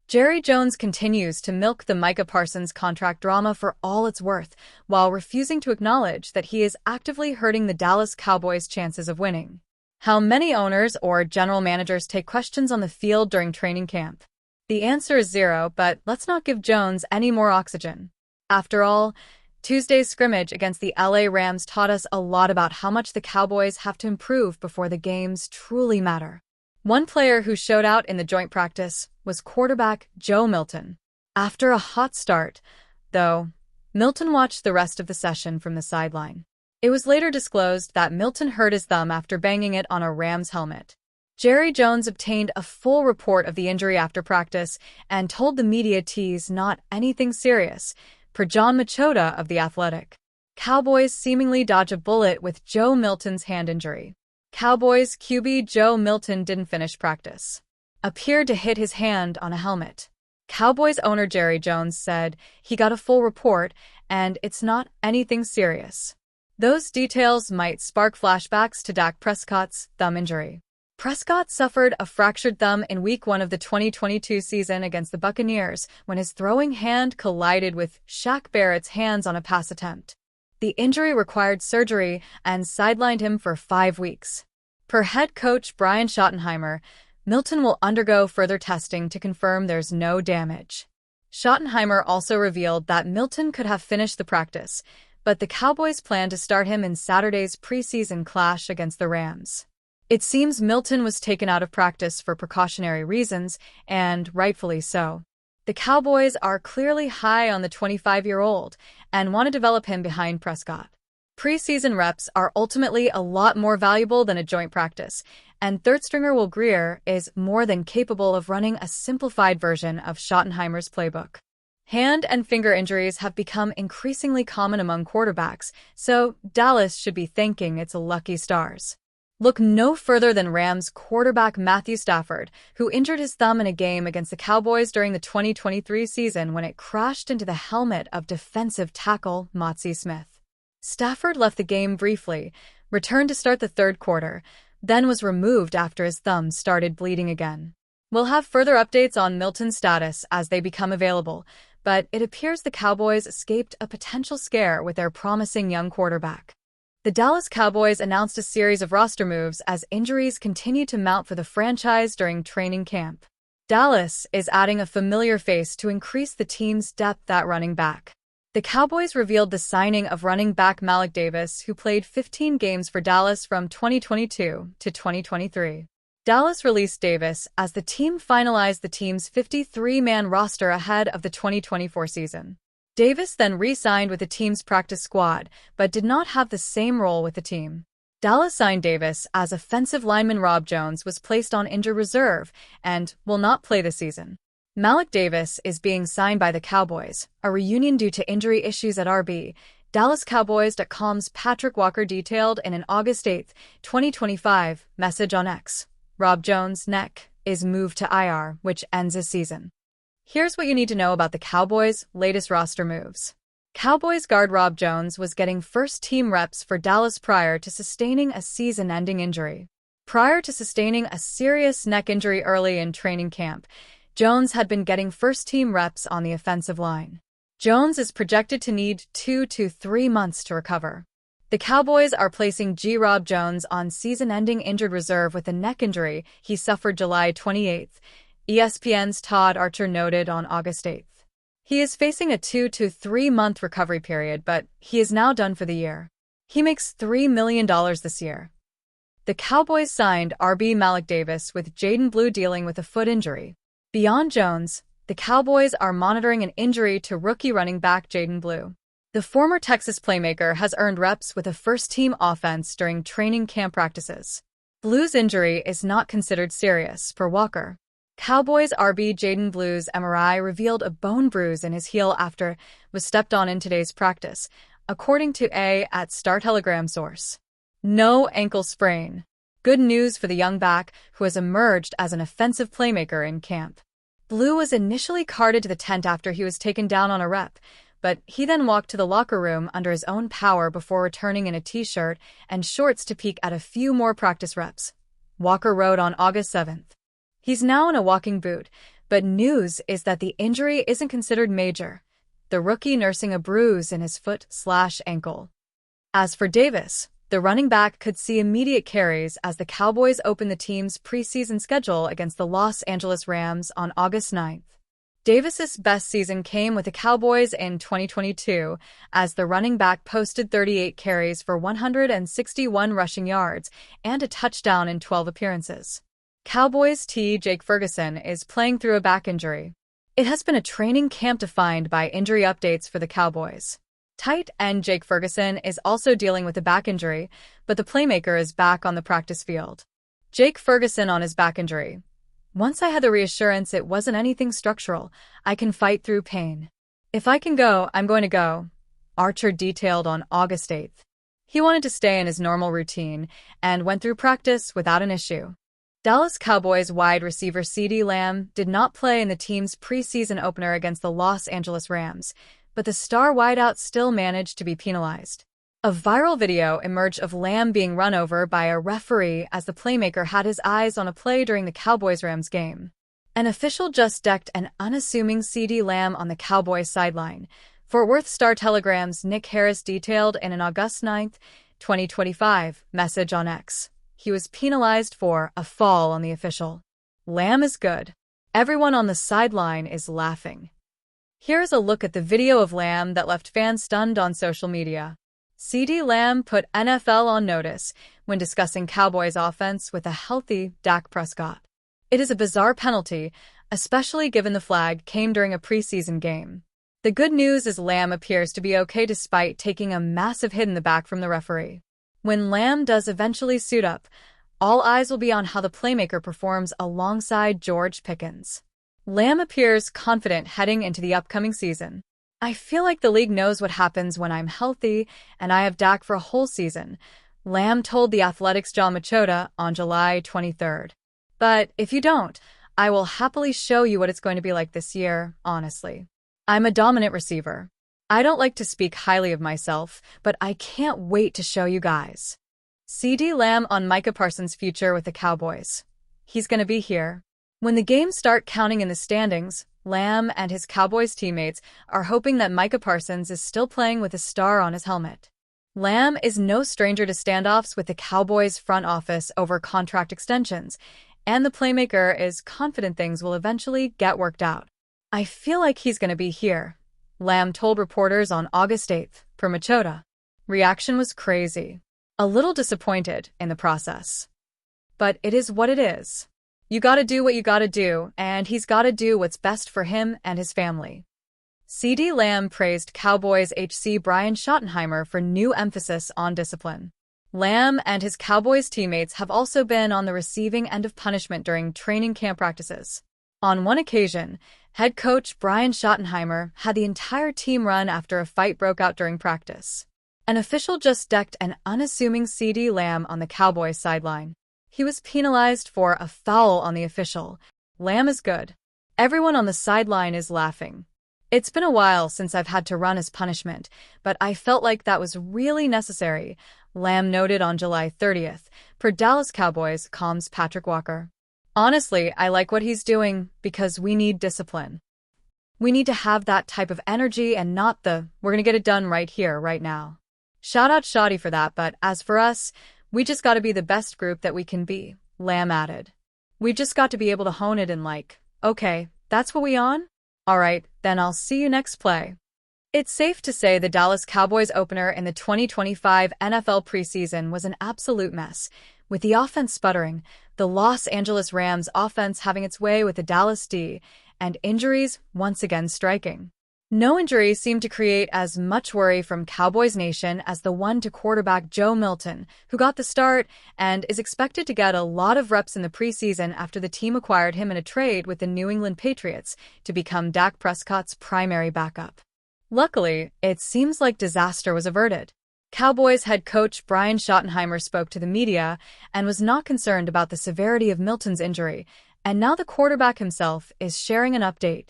Jerry Jones continues to milk the Micah Parsons contract drama for all it's worth, while refusing to acknowledge that he is actively hurting the Dallas Cowboys' chances of winning. How many owners or general managers take questions on the field during training camp? The answer is zero, but let's not give Jones any more oxygen. After all, Tuesday's scrimmage against the LA Rams taught us a lot about how much the Cowboys have to improve before the games truly matter. One player who showed out in the joint practice was quarterback Joe Milton. After a hot start, though, Milton watched the rest of the session from the sideline. It was later disclosed that Milton hurt his thumb after banging it on a Rams helmet. Jerry Jones obtained a full report of the injury after practice and told the media tease not anything serious, per John Machota of The Athletic. Cowboys seemingly dodge a bullet with Joe Milton's hand injury. Cowboys QB Joe Milton didn't finish practice. Appeared to hit his hand on a helmet. Cowboys owner Jerry Jones said he got a full report and it's not anything serious. Those details might spark flashbacks to Dak Prescott's thumb injury. Prescott suffered a fractured thumb in Week 1 of the 2022 season against the Buccaneers when his throwing hand collided with Shaq Barrett's hands on a pass attempt. The injury required surgery and sidelined him for 5 weeks. Per head coach Brian Schottenheimer, Milton will undergo further testing to confirm there's no damage. Schottenheimer also revealed that Milton could have finished the practice, but the Cowboys plan to start him in Saturday's preseason clash against the Rams. It seems Milton was taken out of practice for precautionary reasons, and rightfully so. The Cowboys are clearly high on the 25-year-old and want to develop him behind Prescott. Preseason reps are ultimately a lot more valuable than a joint practice, and third-stringer Will Grier is more than capable of running a simplified version of Schottenheimer's playbook. Hand and finger injuries have become increasingly common among quarterbacks, so Dallas should be thanking its lucky stars. Look no further than Rams quarterback Matthew Stafford, who injured his thumb in a game against the Cowboys during the 2023 season when it crashed into the helmet of defensive tackle Motzie Smith. Stafford left the game briefly, returned to start the third quarter, then was removed after his thumb started bleeding again. We'll have further updates on Milton's status as they become available, but it appears the Cowboys escaped a potential scare with their promising young quarterback. The Dallas Cowboys announced a series of roster moves as injuries continue to mount for the franchise during training camp. Dallas is adding a familiar face to increase the team's depth at running back. The Cowboys revealed the signing of running back Malik Davis, who played 15 games for Dallas from 2022 to 2023. Dallas released Davis as the team finalized the team's 53-man roster ahead of the 2024 season. Davis then re-signed with the team's practice squad, but did not have the same role with the team. Dallas signed Davis as offensive lineman Rob Jones was placed on injured reserve and will not play this season. Malik Davis is being signed by the Cowboys, a reunion due to injury issues at RB. DallasCowboys.com's Patrick Walker detailed in an August 8, 2025, message on X. Rob Jones' neck is moved to IR, which ends his season. Here's what you need to know about the Cowboys' latest roster moves. Cowboys guard Rob Jones was getting first-team reps for Dallas prior to sustaining a season-ending injury. Prior to sustaining a serious neck injury early in training camp, Jones had been getting first-team reps on the offensive line. Jones is projected to need 2 to 3 months to recover. The Cowboys are placing Rob Jones on season-ending injured reserve with a neck injury he suffered July 28, ESPN's Todd Archer noted on August 8. He is facing a 2 to 3 month recovery period, but he is now done for the year. He makes $3 million this year. The Cowboys signed RB Malik Davis with Jaden Blue dealing with a foot injury. Beyond Jones, the Cowboys are monitoring an injury to rookie running back Jaden Blue. The former Texas playmaker has earned reps with a first-team offense during training camp practices. Blue's injury is not considered serious, per Walker. Cowboys RB Jaden Blue's MRI revealed a bone bruise in his heel after was stepped on in today's practice, according to at Star Telegram source. No ankle sprain. Good news for the young back, who has emerged as an offensive playmaker in camp. Blue was initially carted to the tent after he was taken down on a rep, but he then walked to the locker room under his own power before returning in a t-shirt and shorts to peek at a few more practice reps. Walker wrote on August 7th. He's now in a walking boot, But news is that the injury isn't considered major, the rookie nursing a bruise in his foot/ankle. As for Davis, the running back could see immediate carries as the Cowboys open the team's preseason schedule against the Los Angeles Rams on August 9th. Davis's best season came with the Cowboys in 2022, as the running back posted 38 carries for 161 rushing yards and a touchdown in 12 appearances. Cowboys Jake Ferguson is playing through a back injury. It has been a training camp defined by injury updates for the Cowboys. Tight end Jake Ferguson is also dealing with a back injury, but the playmaker is back on the practice field. Jake Ferguson on his back injury. Once I had the reassurance it wasn't anything structural, I can fight through pain. If I can go, I'm going to go, Archer detailed on August 8th. He wanted to stay in his normal routine and went through practice without an issue. Dallas Cowboys wide receiver CeeDee Lamb did not play in the team's preseason opener against the Los Angeles Rams, but the star wideout still managed to be penalized. A viral video emerged of Lamb being run over by a referee as the playmaker had his eyes on a play during the Cowboys-Rams game. An official just decked an unassuming CeeDee Lamb on the Cowboys sideline. Fort Worth Star-Telegram's Nick Harris detailed in an August 9, 2025, message on X. He was penalized for a fall on the official. Lamb is good. Everyone on the sideline is laughing. Here's a look at the video of Lamb that left fans stunned on social media. CeeDee Lamb put NFL on notice when discussing Cowboys offense with a healthy Dak Prescott. It is a bizarre penalty, especially given the flag came during a preseason game. The good news is Lamb appears to be okay despite taking a massive hit in the back from the referee. When Lamb does eventually suit up, all eyes will be on how the playmaker performs alongside George Pickens. Lamb appears confident heading into the upcoming season. I feel like the league knows what happens when I'm healthy, and I have Dak for a whole season, Lamb told The Athletic's John Machota on July 23rd. But if you don't, I will happily show you what it's going to be like this year, honestly. I'm a dominant receiver. I don't like to speak highly of myself, but I can't wait to show you guys. CeeDee Lamb on Micah Parsons' future with the Cowboys. He's going to be here. When the games start counting in the standings, Lamb and his Cowboys teammates are hoping that Micah Parsons is still playing with a star on his helmet. Lamb is no stranger to standoffs with the Cowboys front office over contract extensions, and the playmaker is confident things will eventually get worked out. I feel like he's going to be here, Lamb told reporters on August 8th, per Machota. Reaction was crazy. A little disappointed in the process. But it is what it is. You gotta do what you gotta do, and he's gotta do what's best for him and his family. CeeDee Lamb praised Cowboys HC Brian Schottenheimer for new emphasis on discipline. Lamb and his Cowboys teammates have also been on the receiving end of punishment during training camp practices. On one occasion, head coach Brian Schottenheimer had the entire team run after a fight broke out during practice. An official just decked an unassuming CeeDee Lamb on the Cowboys sideline. He was penalized for a foul on the official. Lamb is good. Everyone on the sideline is laughing. It's been a while since I've had to run as punishment, but I felt like that was really necessary, Lamb noted on July 30th, per Dallas Cowboys comms Patrick Walker. Honestly, I like what he's doing because we need discipline. We need to have that type of energy and not the, we're gonna get it done right here, right now. Shout out Shotty for that, but as for us, we just gotta be the best group that we can be, Lamb added. We've just got to be able to hone it and okay, that's what we on? Alright, then I'll see you next play. It's safe to say the Dallas Cowboys opener in the 2025 NFL preseason was an absolute mess, with the offense sputtering, the Los Angeles Rams offense having its way with the Dallas D, and injuries once again striking. No injuries seemed to create as much worry from Cowboys Nation as the one to quarterback Joe Milton, who got the start and is expected to get a lot of reps in the preseason after the team acquired him in a trade with the New England Patriots to become Dak Prescott's primary backup. Luckily, it seems like disaster was averted. Cowboys head coach Brian Schottenheimer spoke to the media and was not concerned about the severity of Milton's injury, and now the quarterback himself is sharing an update.